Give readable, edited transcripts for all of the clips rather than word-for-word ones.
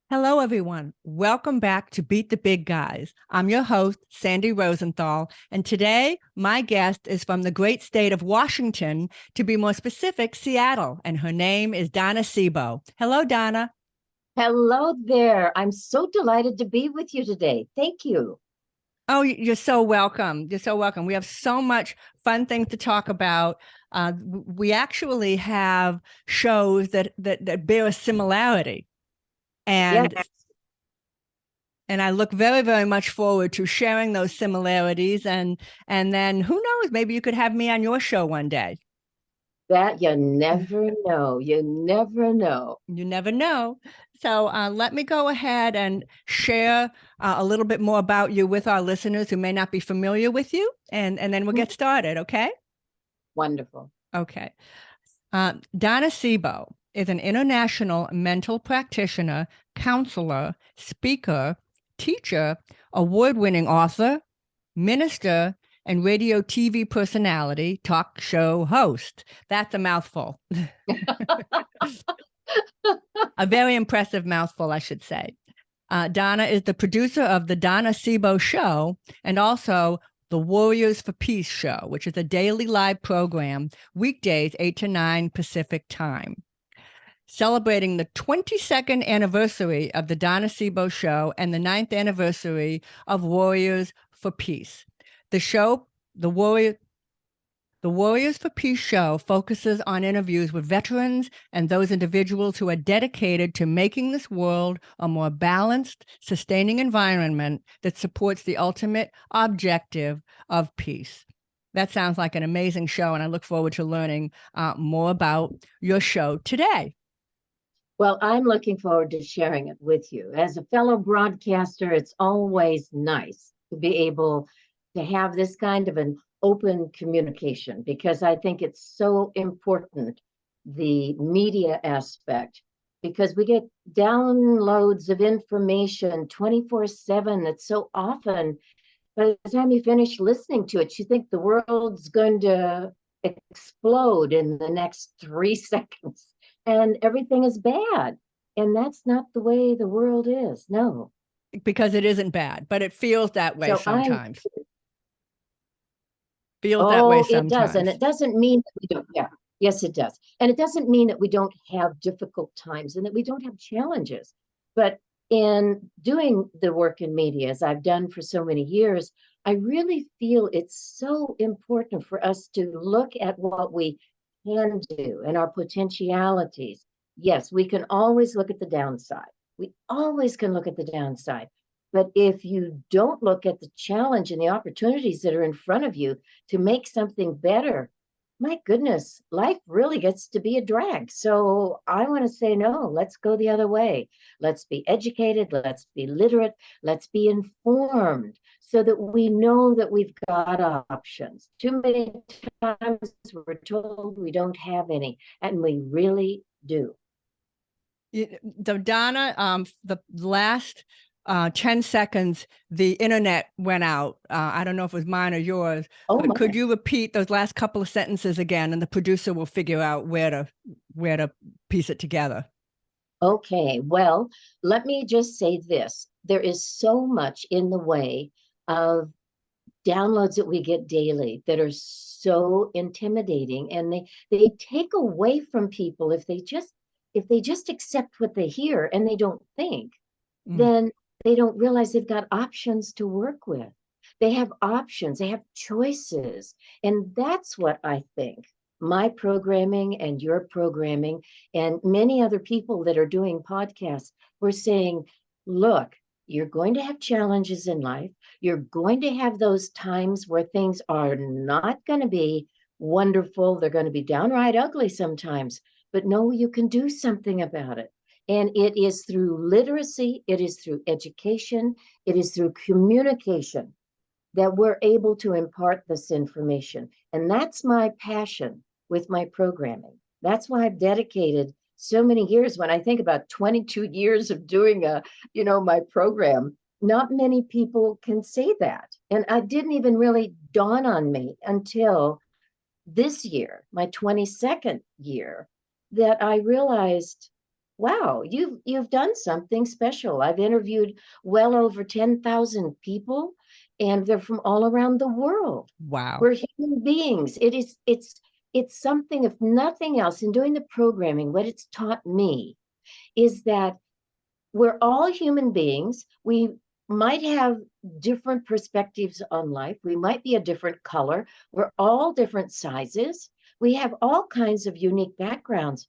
Hello, everyone. Welcome back to Beat the Big Guys. I'm your host, Sandy Rosenthal, and today my guest is from the great state of Washington, to be more specific, Seattle, and her name is Donna Seebo. Hello, Donna. Hello there. I'm so delighted to be with you today. Thank you. Oh, you're so welcome. You're so welcome. We have so much fun things to talk about. We actually have shows that bear a similarity, Yes. and and I look very, very much forward to sharing those similarities. And then who knows, maybe you could have me on your show one day. That you never know. You never know. You never know. So let me go ahead and share a little bit more about you with our listeners who may not be familiar with you, and then we'll get started. Okay. Wonderful. Okay. Donna Seebo is an international mental practitioner, counselor, speaker, teacher, award winning author, minister, and radio TV personality, talk show host. That's a mouthful. A very impressive mouthful, I should say. Donna is the producer of The Donna Seebo Show and also the Warriors for Peace Show, which is a daily live program, weekdays 8 to 9 Pacific time. Celebrating the 22nd anniversary of The Donna Seebo Show and the 9th anniversary of Warriors for Peace. The show, The Warriors for Peace show focuses on interviews with veterans and those individuals who are dedicated to making this world a more balanced, sustaining environment that supports the ultimate objective of peace. That sounds like an amazing show, and I look forward to learning more about your show today. Well, I'm looking forward to sharing it with you. As a fellow broadcaster, it's always nice to be able to have this kind of an open communication because I think it's so important, the media aspect, because we get downloads of information 24/7 that so often by the time you finish listening to it, you think the world's going to explode in the next 3 seconds and everything is bad. And that's not the way the world is. No. Because it isn't bad, but it feels that way So I'm, sometimes. Feels that way oh, it does. And sometimes. it doesn't mean that we don't, yeah, yes, it does. And it doesn't mean that we don't have difficult times and that we don't have challenges. But in doing the work in media, as I've done for so many years, I really feel it's so important for us to look at what we can do and our potentialities. Yes, we can always look at the downside. We always can look at the downside. But if you don't look at the challenge and the opportunities that are in front of you to make something better, my goodness, life really gets to be a drag. So I want to say, no, let's go the other way. Let's be educated, let's be literate, let's be informed so that we know that we've got options. Too many times we're told we don't have any, and we really do. The Donna, the last 10 seconds, the internet went out. I don't know if it was mine or yours, Oh, but could my. you repeat those last couple of sentences again? And the producer will figure out where to piece it together. Okay, well, let me just say this. There is so much in the way of downloads that we get daily that are so intimidating and they take away from people if they just accept what they hear and they don't think, Mm. then they don't realize they've got options to work with. They have options, they have choices. And that's what I think my programming and your programming and many other people that are doing podcasts were saying, look, you're going to have challenges in life. You're going to have those times where things are not going to be wonderful. They're going to be downright ugly sometimes, but no, you can do something about it. And it is through literacy, it is through education, it is through communication that we're able to impart this information. And that's my passion with my programming. That's why I've dedicated so many years. When I think about 22 years of doing my program, not many people can say that. And it didn't even really dawn on me until this year, my 22nd year, that I realized wow, you've done something special. I've interviewed well over 10,000 people, and they're from all around the world. Wow. We're human beings. It's something, if nothing else, in doing the programming, what it's taught me is that we're all human beings. We might have different perspectives on life. We might be a different color. We're all different sizes. We have all kinds of unique backgrounds,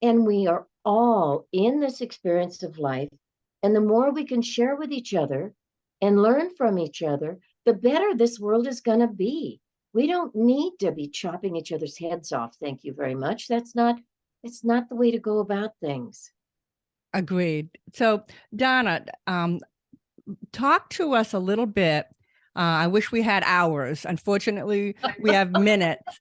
and we are all in this experience of life. And the more we can share with each other and learn from each other, the better this world is going to be. We don't need to be chopping each other's heads off. Thank you very much. It's not the way to go about things. Agreed. So, Donna, talk to us a little bit. I wish we had hours. Unfortunately, we have minutes.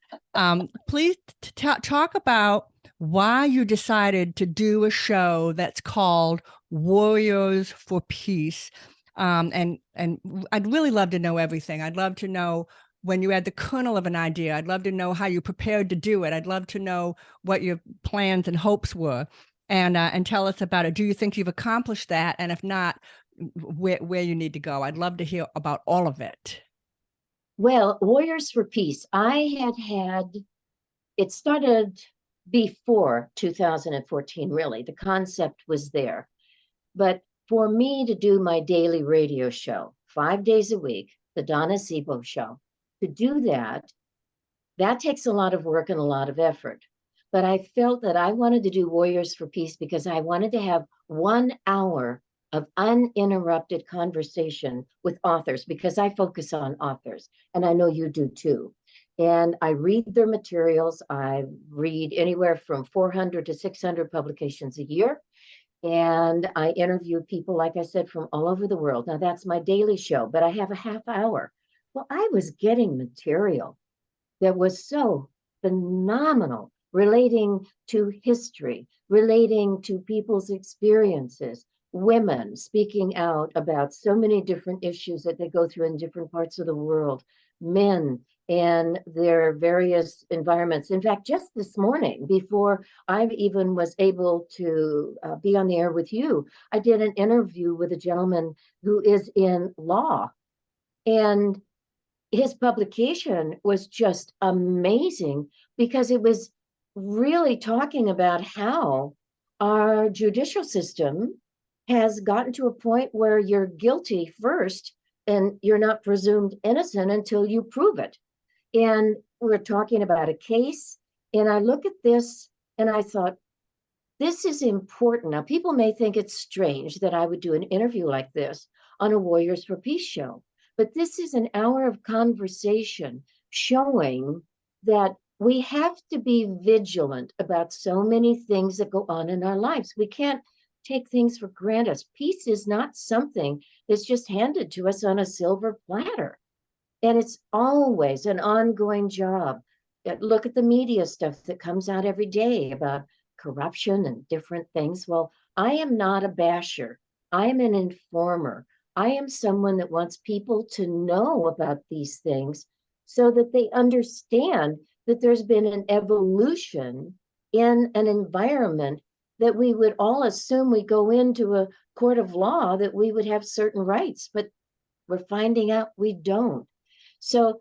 Please talk about why you decided to do a show that's called Warriors for Peace. And I'd really love to know everything. I'd love to know when you had the kernel of an idea. I'd love to know how you prepared to do it. I'd love to know what your plans and hopes were, and tell us about it. Do you think you've accomplished that? And if not, where you need to go. I'd love to hear about all of it. Well, Warriors for Peace, it started before 2014, really. The concept was there. But for me to do my daily radio show 5 days a week, the Donna Seebo show, to do that, that takes a lot of work and a lot of effort. But I felt that I wanted to do Warriors for Peace because I wanted to have 1 hour of uninterrupted conversation with authors, because I focus on authors, and I know you do too. And I read their materials. I read anywhere from 400 to 600 publications a year. And I interview people, like I said, from all over the world. Now, that's my daily show, but I have a half hour. Well, I was getting material that was so phenomenal, relating to history, relating to people's experiences, women speaking out about so many different issues that they go through in different parts of the world, men and their various environments. In fact, just this morning, before I even was able to be on the air with you, I did an interview with a gentleman who is in law. And his publication was just amazing because it was really talking about how our judicial system has gotten to a point where you're guilty first and you're not presumed innocent until you prove it. And we're talking about a case. And I look at this and I thought, this is important. Now, people may think it's strange that I would do an interview like this on a Warriors for Peace show, but this is an hour of conversation showing that we have to be vigilant about so many things that go on in our lives. We can't take things for granted. Peace is not something that's just handed to us on a silver platter. And it's always an ongoing job. Look at the media stuff that comes out every day about corruption and different things. Well, I am not a basher. I am an informer. I am someone that wants people to know about these things so that they understand that there's been an evolution in an environment that we would all assume we go into a court of law that we would have certain rights, but we're finding out we don't. So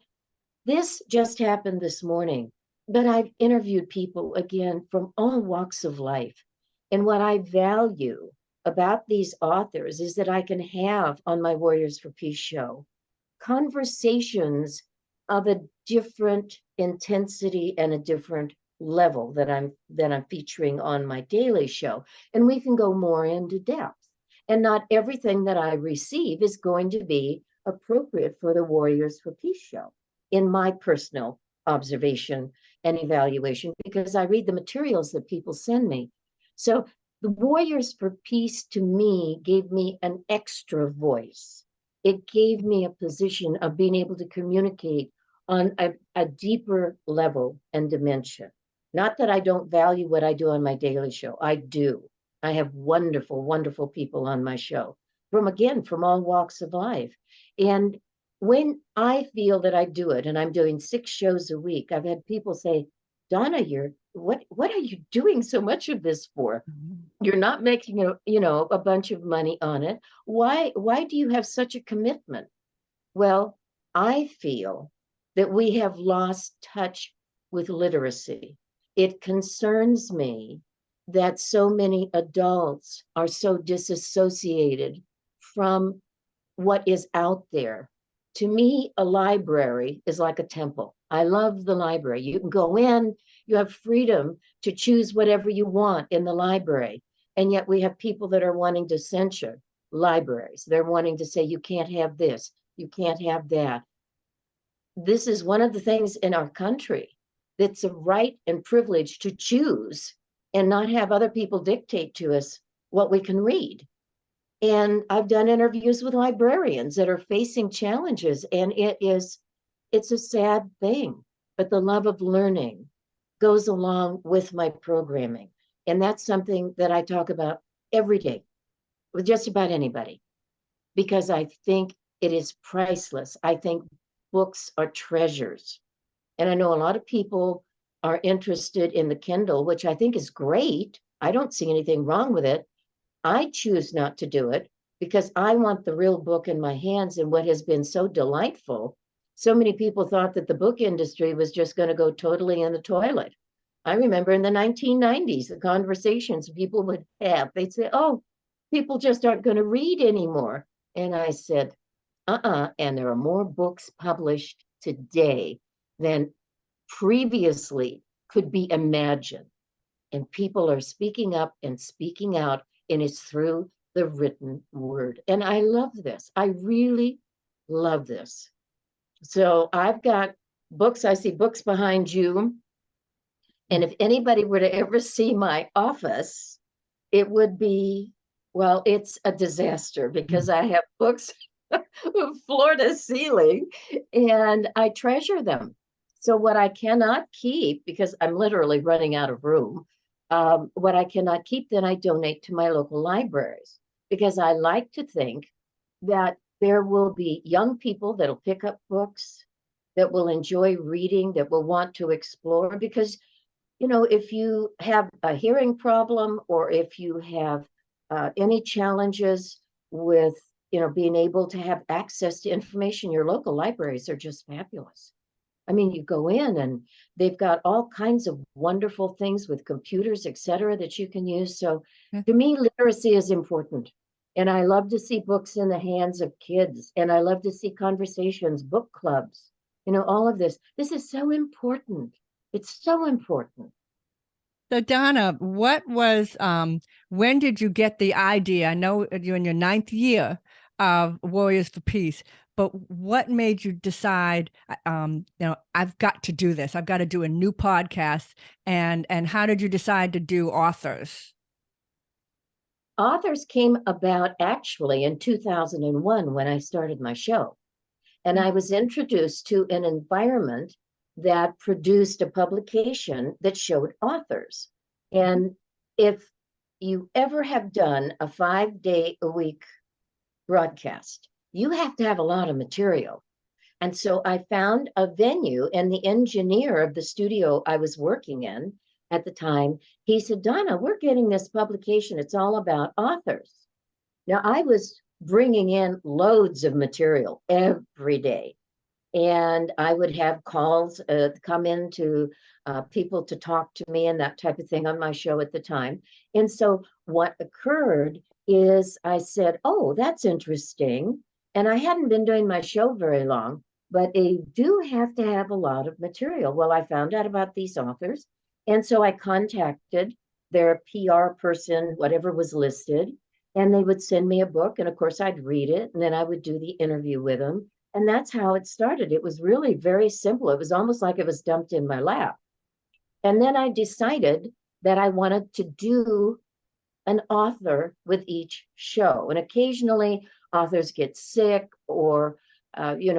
this just happened this morning, but I've interviewed people again from all walks of life. And what I value about these authors is that I can have on my Warriors for Peace show conversations of a different intensity and a different level that I'm featuring on my daily show. And we can go more into depth. And not everything that I receive is going to be appropriate for the Warriors for Peace show, in my personal observation and evaluation, because I read the materials that people send me. So the Warriors for Peace to me gave me an extra voice. It gave me a position of being able to communicate on a deeper level and dimension. Not that I don't value what I do on my daily show. I do. I have wonderful, wonderful people on my show from all walks of life. And when I feel that I do it, and I'm doing 6 shows a week, I've had people say, Donna, what are you doing so much of this for? You're not making a bunch of money on it. Why do you have such a commitment? Well, I feel that we have lost touch with literacy. It concerns me that so many adults are so disassociated from what is out there. To me, a library is like a temple. I love the library. You can go in, you have freedom to choose whatever you want in the library. And yet we have people that are wanting to censure libraries. They're wanting to say, you can't have this, you can't have that. This is one of the things in our country that's a right and privilege to choose and not have other people dictate to us what we can read. And I've done interviews with librarians that are facing challenges, and it's a sad thing, but the love of learning goes along with my programming. And that's something that I talk about every day with just about anybody, because I think it is priceless. I think books are treasures. And I know a lot of people are interested in the Kindle, which I think is great. I don't see anything wrong with it. I choose not to do it because I want the real book in my hands. And what has been so delightful, so many people thought that the book industry was just going to go totally in the toilet. I remember in the 1990s, the conversations people would have, they'd say, oh, people just aren't going to read anymore. And I said, and there are more books published today than previously could be imagined. And people are speaking up and speaking out, and it's through the written word. And I love this. I really love this. So I've got books. I see books behind you. And if anybody were to ever see my office, it would be, well, it's a disaster because I have books floor to ceiling, and I treasure them. So what I cannot keep, because I'm literally running out of room, what I cannot keep, then I donate to my local libraries, because I like to think that there will be young people that'll pick up books, that will enjoy reading, that will want to explore. Because, if you have a hearing problem, or if you have any challenges with, being able to have access to information, your local libraries are just fabulous. I mean, you go in and they've got all kinds of wonderful things with computers, et cetera, that you can use. So to me, literacy is important. And I love to see books in the hands of kids. And I love to see conversations, book clubs, all of this. This is so important. It's so important. So Donna, when did you get the idea? I know you're in your 9th year of Warriors for Peace, but what made you decide, I've got to do this. I've got to do a new podcast. And how did you decide to do authors? Authors came about actually in 2001 when I started my show. And I was introduced to an environment that produced a publication that showed authors. And if you ever have done a 5-day-a-week broadcast, you have to have a lot of material. And so I found a venue, and the engineer of the studio I was working in at the time, he said, Donna, we're getting this publication. It's all about authors. Now, I was bringing in loads of material every day. And I would have calls come in to people to talk to me and that type of thing on my show at the time. And so what occurred is I said, oh, that's interesting. And I hadn't been doing my show very long, but they do have to have a lot of material. Well, I found out about these authors. And so I contacted their PR person, whatever was listed, and they would send me a book. And of course, I'd read it, and then I would do the interview with them. And that's how it started. It was really very simple. It was almost like it was dumped in my lap. And then I decided that I wanted to do an author with each show. And occasionally authors get sick, or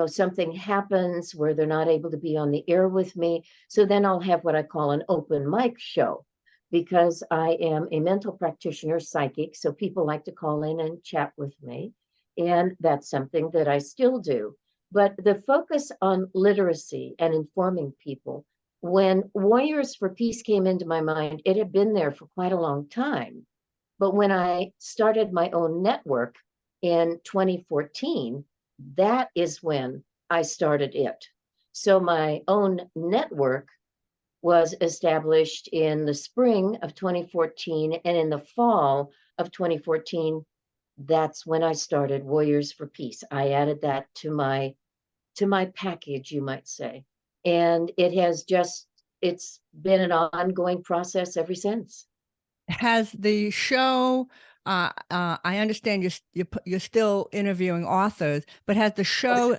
something happens where they're not able to be on the air with me. So then I'll have what I call an open mic show, because I am a mental practitioner, psychic. So people like to call in and chat with me. And that's something that I still do. But the focus on literacy and informing people when Warriors for Peace came into my mind, it had been there for quite a long time. But when I started my own network in 2014, that is when I started it. So my own network was established in the spring of 2014, and in the fall of 2014, that's when I started Warriors for Peace. I added that to my package, you might say. And it's been an ongoing process ever since. Has the show, I understand you're still interviewing authors, but has the show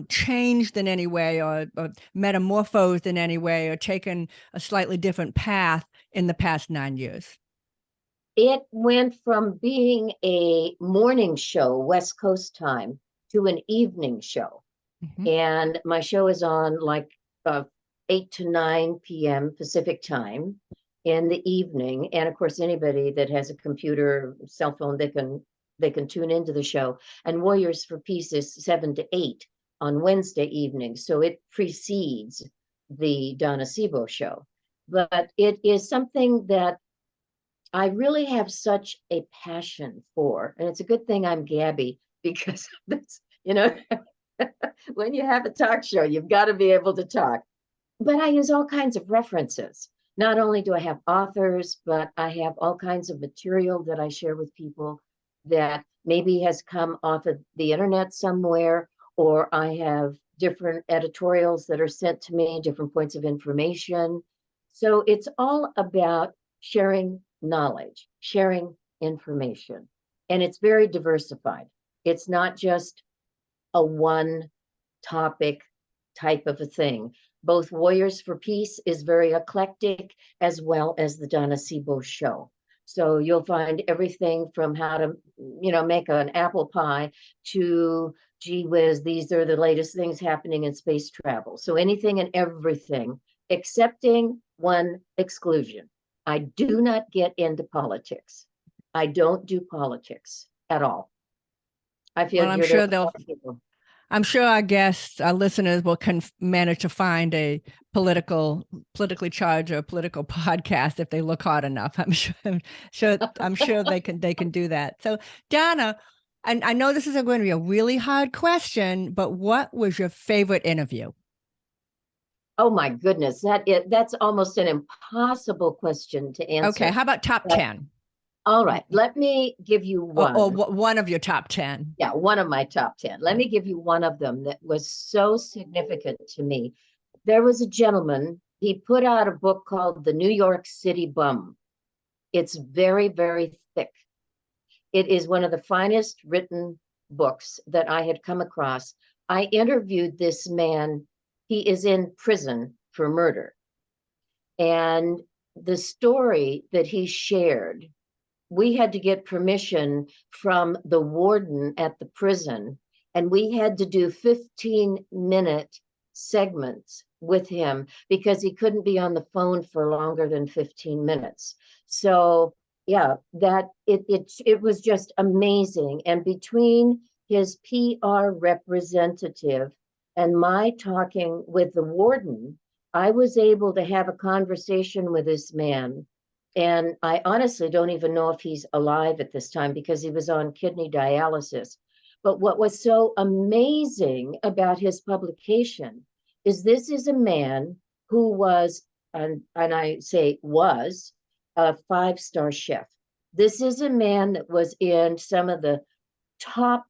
changed in any way, or metamorphosed in any way, or taken a slightly different path in the past 9 years? It went from being a morning show, West Coast time, to an evening show. Mhm. And my show is on like 8 to 9 p.m. Pacific time in the evening. And of course, anybody that has a computer, cell phone, they can tune into the show. And Warriors for Peace is 7 to 8 on Wednesday evening. So it precedes the Donna Seebo show. But it is something that I really have such a passion for. And it's a good thing I'm Gabby, because that's, when you have a talk show, you've got to be able to talk. But I use all kinds of references. Not only do I have authors, but I have all kinds of material that I share with people that maybe has come off of the internet somewhere, or I have different editorials that are sent to me, different points of information. So it's all about sharing knowledge, sharing information, and it's very diversified. It's not just a one topic type of a thing. Both Warriors for Peace is very eclectic, as well as the Donna Seebo show. So you'll find everything from how to, make an apple pie to, gee whiz, these are the latest things happening in space travel. So anything and everything, excepting one exclusion. I do not get into politics. I don't do politics at all. I Well, figure there are a lot of people. I'm sure our guests, our listeners will manage to find a politically charged or political podcast if they look hard enough. I'm sure they can do that. So, Donna, and I know this is going to be a really hard question, but what was your favorite interview? Oh my goodness, that's almost an impossible question to answer. Okay, how about top But 10? all right, let me give you Or one. one of your top 10. Yeah, one of my top 10. Let me give you one of them that was so significant to me. There was a gentleman, he put out a book called The New York City Bum. It's very, very thick. It is one of the finest written books that I had come across. I interviewed this man. He is in prison for murder. And the story that he shared, we had to get permission from the warden at the prison, and we had to do 15-minute segments with him because he couldn't be on the phone for longer than 15 minutes. So yeah, that it was just amazing. And between his PR representative and my talking with the warden, I was able to have a conversation with this man. And I honestly don't even know if he's alive at this time because he was on kidney dialysis. But what was so amazing about his publication is this is a man who was, and I say was, a five-star chef. This is a man that was in some of the top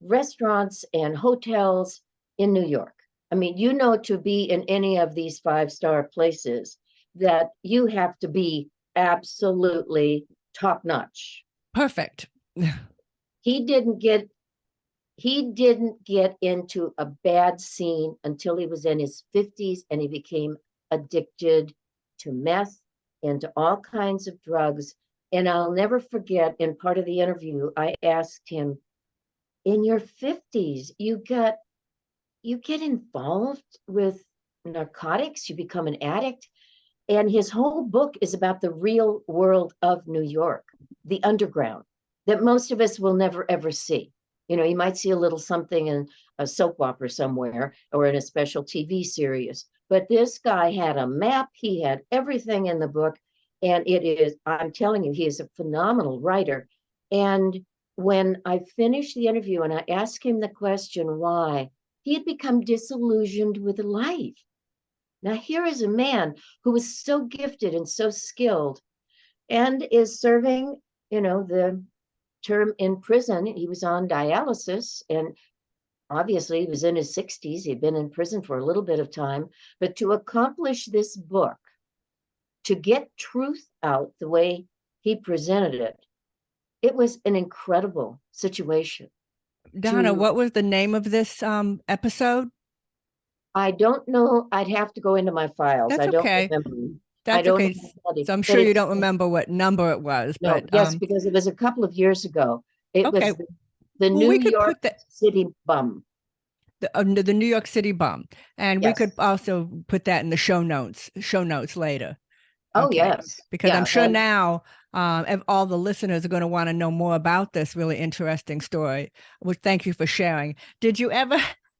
restaurants and hotels in New York. I mean, to be in any of these five-star places, that you have to be absolutely top notch. Perfect. He didn't get into a bad scene until he was in his 50s, and he became addicted to meth and to all kinds of drugs. And I'll never forget, in part of the interview, I asked him, in your 50s, you get involved with narcotics, you become an addict. And his whole book is about the real world of New York, the underground, that most of us will never, ever see. You might see a little something in a soap opera somewhere or in a special TV series, But this guy had a map. He had everything in the book. And I'm telling you, he is a phenomenal writer. And when I finished the interview and I asked him the question why, he had become disillusioned with life. Now, here is a man who was so gifted and so skilled and is serving, the term in prison. He was on dialysis, and obviously he was in his 60s. He'd been in prison for a little bit of time. But to accomplish this book, to get truth out the way he presented it, it was an incredible situation. Donna, what was the name of this episode? I don't know. I'd have to go into my files. That's I don't okay. remember. That's okay. So I'm sure you don't remember what number it was. No, but yes, because it was a couple of years ago. It okay. was the Well, New we could York put that City bum. The New York City bum, and we Yes. could also put that in the show notes later. Oh, Okay. yes. Because Yeah, I'm sure now all the listeners are going to want to know more about this really interesting story. Which thank you for sharing. Did you ever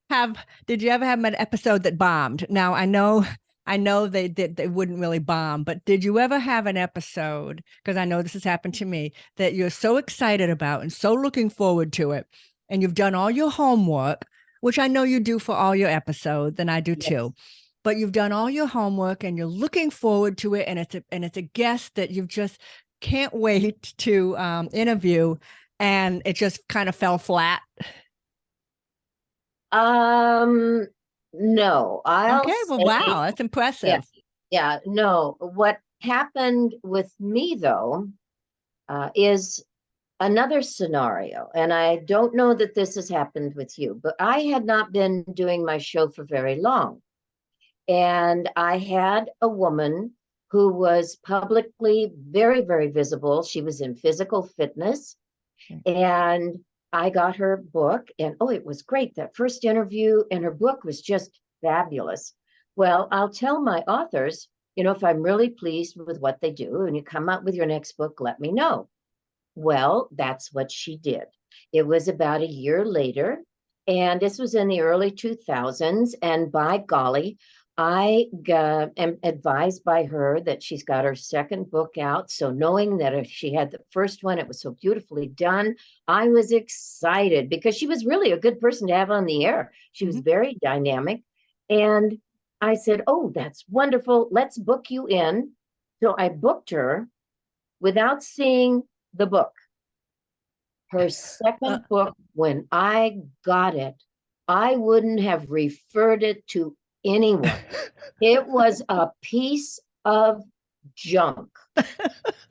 have an episode that bombed? Now I know they wouldn't really bomb, but did you ever have an episode, because I know this has happened to me, that you're so excited about and so looking forward to it, and you've done all your homework, which I know you do for all your episodes, and I do too. But you've done all your homework and you're looking forward to it, and it's a guest that you've just can't wait to interview, and it just kind of fell flat? No, Okay, well, wow, that's impressive. Yeah, no. What happened with me, though, is another scenario. And I don't know that this has happened with you, but I had not been doing my show for very long. And I had a woman who was publicly very, very visible. She was in physical fitness. And I got her book, and it was great. That first interview, and her book was just fabulous. Well, I'll tell my authors, if I'm really pleased with what they do and you come out with your next book, let me know. Well, that's what she did. It was about a year later, and this was in the early 2000s. And by golly, I am advised by her that she's got her second book out. So knowing that if she had the first one, it was so beautifully done, I was excited because she was really a good person to have on the air. She was very dynamic. And I said, oh, that's wonderful. Let's book you in. So I booked her without seeing the book. Her second book, when I got it, I wouldn't have referred it to anyone. It was a piece of junk.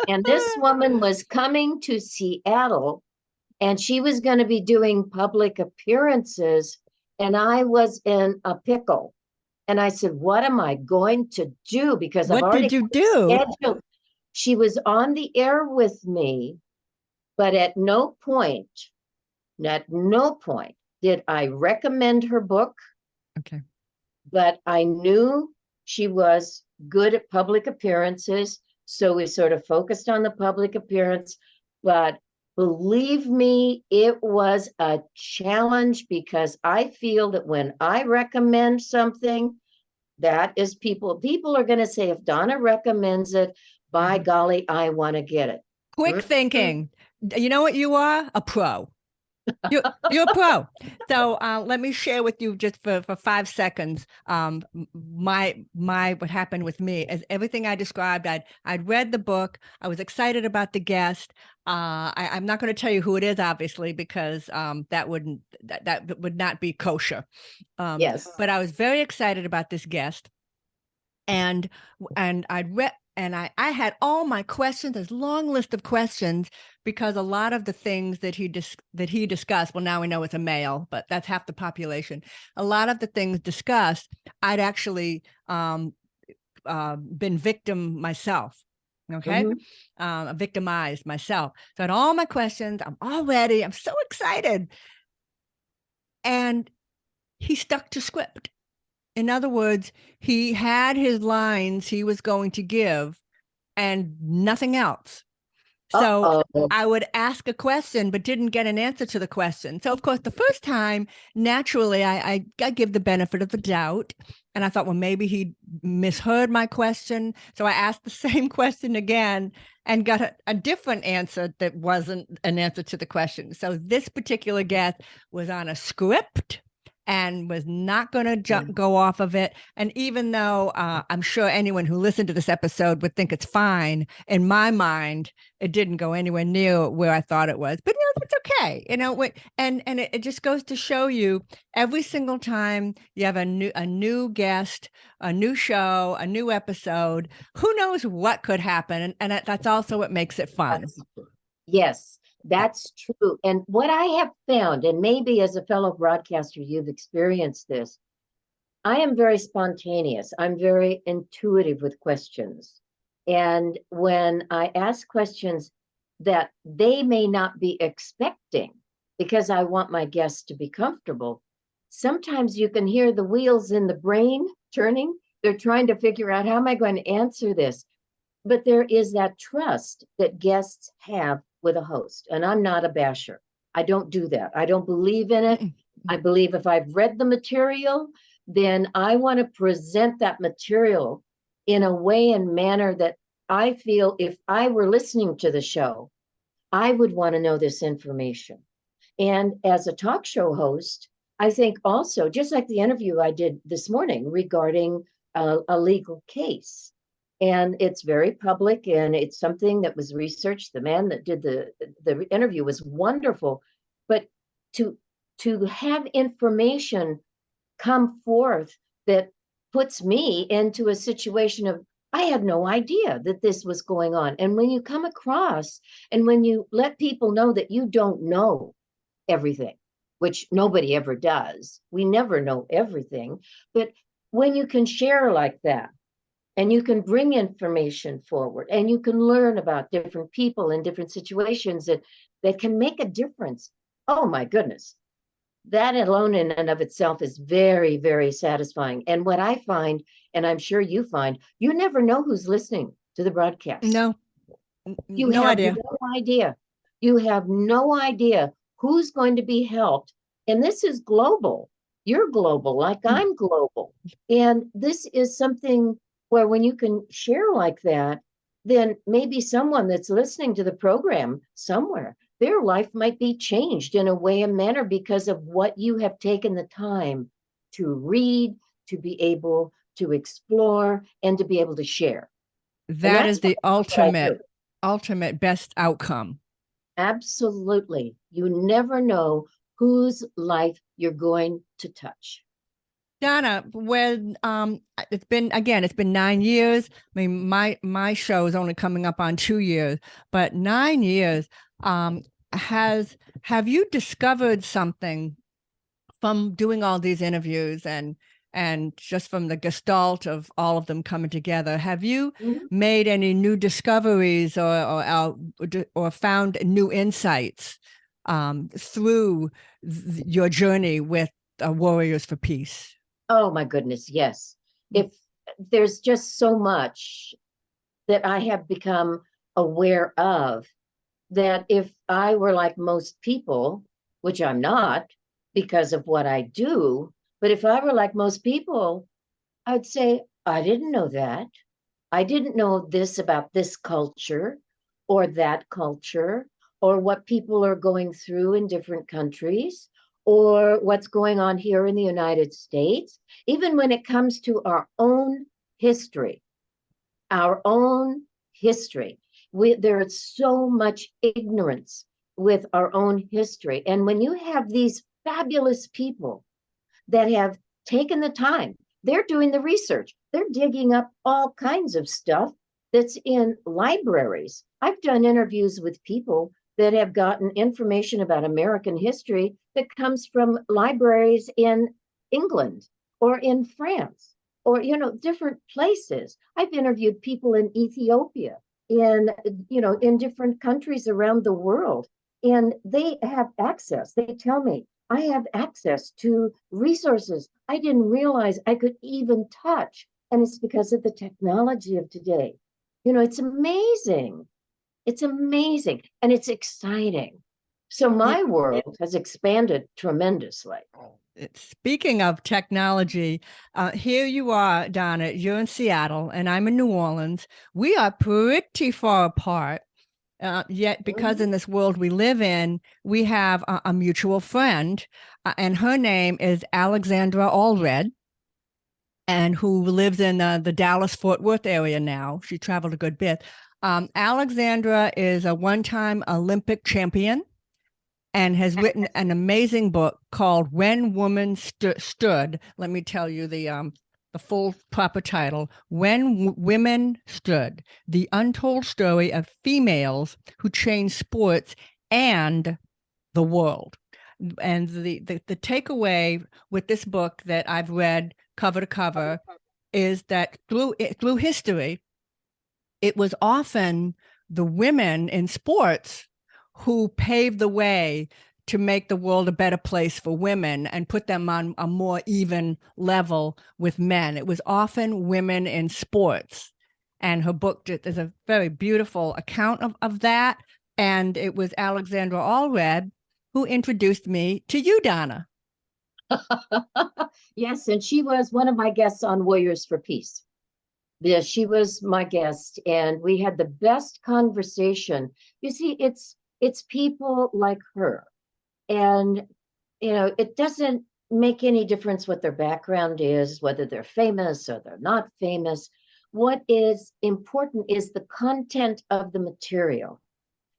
And this woman was coming to Seattle, and she was going to be doing public appearances, and I was in a pickle. And I said, what am I going to do? Because I've already What did you do? scheduled. She was on the air with me, but at no point did I recommend her book. Okay. But I knew she was good at public appearances. So we sort of focused on the public appearance. But believe me, it was a challenge, because I feel that when I recommend something, that is people are going to say, if Donna recommends it, by golly, I want to get it. Quick thinking. You know what you are? A pro. You're a pro. So let me share with you just for 5 seconds my what happened with me. As everything I described, I'd read the book. I was excited about the guest. I'm not going to tell you who it is, obviously, because that would not be kosher. Yes. But I was very excited about this guest, and I'd read. And I had all my questions, this long list of questions, because a lot of the things that he discussed, well, now we know it's a male, but that's half the population. A lot of the things discussed, I'd actually been victim myself. Okay. Victimized myself. So I had all my questions. I'm so excited. And he stuck to script. In other words, he had his lines he was going to give and nothing else. So Uh-oh. I would ask a question, but didn't get an answer to the question. So, of course, the first time, naturally, I give the benefit of the doubt. And I thought, well, maybe he misheard my question. So I asked the same question again and got a different answer that wasn't an answer to the question. So this particular guest was on a script and was not going to go off of it. And even though I'm sure anyone who listened to this episode would think it's fine, in my mind, it didn't go anywhere near where I thought it was. But that's okay. And it just goes to show you every single time you have a new guest, a new show, a new episode, who knows what could happen. And that's also what makes it fun. Yes, that's true. And what I have found, and maybe as a fellow broadcaster, you've experienced this, I am very spontaneous. I'm very intuitive with questions. And when I ask questions that they may not be expecting, because I want my guests to be comfortable, sometimes you can hear the wheels in the brain turning. They're trying to figure out, how am I going to answer this? But there is that trust that guests have with a host. And I'm not a basher. I don't do that. I don't believe in it. I believe if I've read the material, then I want to present that material in a way and manner that I feel if I were listening to the show, I would want to know this information. And as a talk show host, I think also, just like the interview I did this morning regarding a legal case, and it's very public and it's something that was researched. The man that did the interview was wonderful, but to have information come forth that puts me into a situation of, I had no idea that this was going on. And when you come across and when you let people know that you don't know everything, which nobody ever does, we never know everything, but when you can share like that, and you can bring information forward and you can learn about different people in different situations that can make a difference. Oh my goodness. That alone in and of itself is very, very satisfying. And what I find, and I'm sure you find, you never know who's listening to the broadcast. No, You no have idea. no idea. You have no idea who's going to be helped. And this is global. You're global, like I'm global. And this is something where when you can share like that, then maybe someone that's listening to the program somewhere, their life might be changed in a way and manner because of what you have taken the time to read, to be able to explore, and to be able to share. That is the ultimate best outcome. Absolutely. You never know whose life you're going to touch. Donna, when it's been 9 years. I mean, my show is only coming up on 2 years, but 9 years. Have you discovered something from doing all these interviews and just from the gestalt of all of them coming together? Have you made any new discoveries or found new insights through your journey with Warriors for Peace? Oh my goodness, yes. If there's just so much that I have become aware of, that if I were like most people, which I'm not because of what I do, but if I were like most people, I'd say, I didn't know that. I didn't know this about this culture or that culture, or what people are going through in different countries, or what's going on here in the United States. Even when it comes to our own history, there is so much ignorance with our own history. And when you have these fabulous people that have taken the time, they're doing the research, they're digging up all kinds of stuff that's in libraries. I've done interviews with people that have gotten information about American history that comes from libraries in England or in France or, different places. I've interviewed people in Ethiopia, in different countries around the world, and they have access. They tell me, I have access to resources I didn't realize I could even touch. And it's because of the technology of today. It's amazing. It's amazing and it's exciting. So my world has expanded tremendously. Speaking of technology, here you are, Donna. You're in Seattle, and I'm in New Orleans. We are pretty far apart. Yet, because in this world we live in, we have a mutual friend, and her name is Alexandra Allred, and who lives in the Dallas-Fort Worth area now. She traveled a good bit. Alexandra is a one-time Olympic champion and has written an amazing book called When Women Stood. Let me tell you the full proper title, When Women Stood, the untold story of females who changed sports and the world. And the takeaway with this book that I've read cover to cover is that through history, it was often the women in sports who paved the way to make the world a better place for women and put them on a more even level with men. It was often women in sports. And her book is a very beautiful account of that. And it was Alexandra Allred who introduced me to you, Donna. Yes, and she was one of my guests on Warriors for Peace. Yeah, she was my guest, and we had the best conversation. You see, it's people like her, and it doesn't make any difference what their background is, whether they're famous or they're not famous. What is important is the content of the material.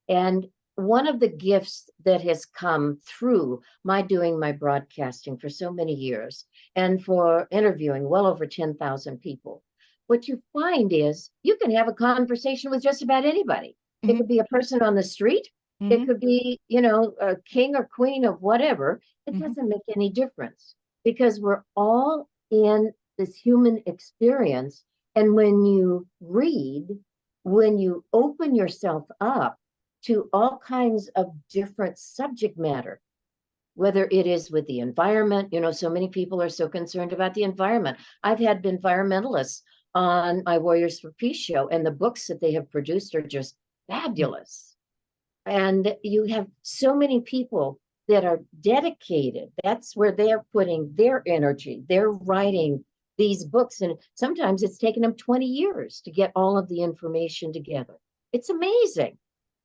And one of the gifts that has come through my doing my broadcasting for so many years and for interviewing well over 10,000 people, what you find is you can have a conversation with just about anybody. It could be a person on the street. It could be, a king or queen of whatever. It doesn't make any difference because we're all in this human experience. And when you read, when you open yourself up to all kinds of different subject matter, whether it is with the environment, so many people are so concerned about the environment. I've had environmentalists on my Warriors for Peace show, and the books that they have produced are just fabulous. And you have so many people that are dedicated. That's where they're putting their energy. They're writing these books, and sometimes it's taken them 20 years to get all of the information together. It's amazing.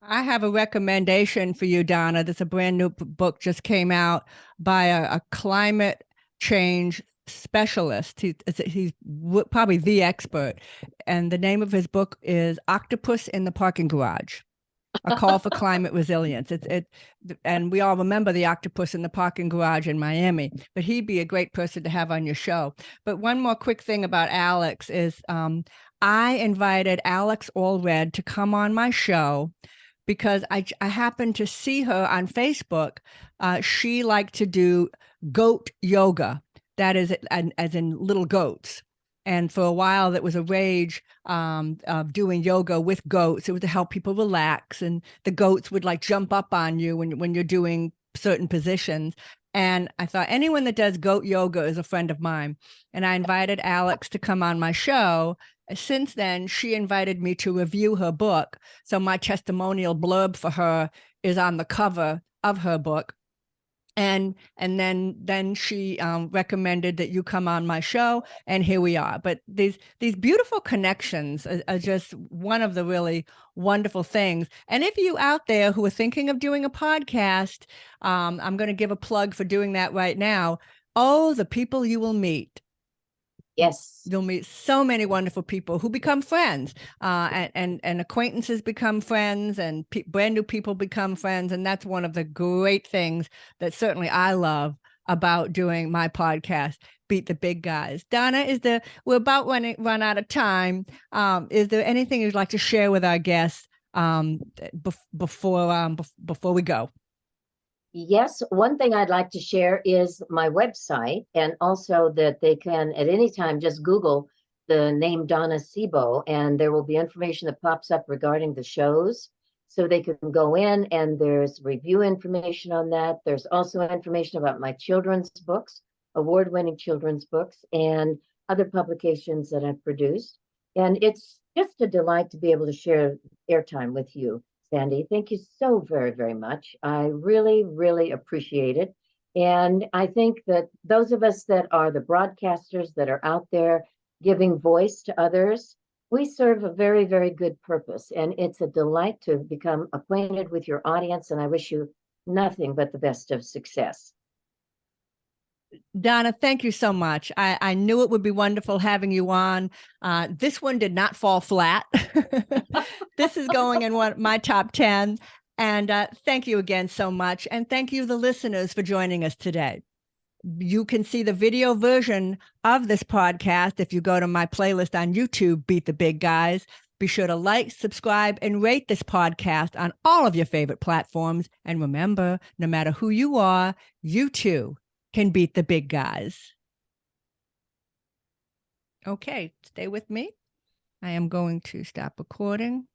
I have a recommendation for you, Donna. There's a brand new book just came out by a climate change specialist. He's probably the expert. And the name of his book is Octopus in the Parking Garage, A Call for Climate Resilience. And we all remember the octopus in the parking garage in Miami, but he'd be a great person to have on your show. But one more quick thing about Alex is I invited Alex Allred to come on my show because I happened to see her on Facebook. She liked to do goat yoga. That is, as in little goats. And for a while, that was a rage of doing yoga with goats. It was to help people relax. And the goats would like jump up on you when you're doing certain positions. And I thought anyone that does goat yoga is a friend of mine. And I invited Alex to come on my show. Since then, she invited me to review her book. So my testimonial blurb for her is on the cover of her book. And then she recommended that you come on my show, and here we are. But these beautiful connections are just one of the really wonderful things. And if you out there who are thinking of doing a podcast, I'm going to give a plug for doing that right now. Oh, the people you will meet. Yes. You'll meet so many wonderful people who become friends, and acquaintances become friends, and brand new people become friends. And that's one of the great things that certainly I love about doing my podcast, Beat the Big Guys. Donna, we're about run out of time. Is there anything you'd like to share with our guests before we go? Yes, one thing I'd like to share is my website, and also that they can at any time just Google the name Donna Seebo, and there will be information that pops up regarding the shows. So they can go in, and there's review information on that. There's also information about my children's books, award-winning children's books, and other publications that I've produced. And it's just a delight to be able to share airtime with you. Sandy. Thank you so very, very much. I really, really appreciate it. And I think that those of us that are the broadcasters that are out there giving voice to others, we serve a very, very good purpose. And it's a delight to become acquainted with your audience. And I wish you nothing but the best of success. Donna, thank you so much. I knew it would be wonderful having you on. This one did not fall flat. This is going in my top 10. And thank you again so much. And thank you, the listeners, for joining us today. You can see the video version of this podcast if you go to my playlist on YouTube, Beat the Big Guys. Be sure to like, subscribe, and rate this podcast on all of your favorite platforms. And remember, no matter who you are, you too can beat the big guys. Okay, stay with me. I am going to stop recording.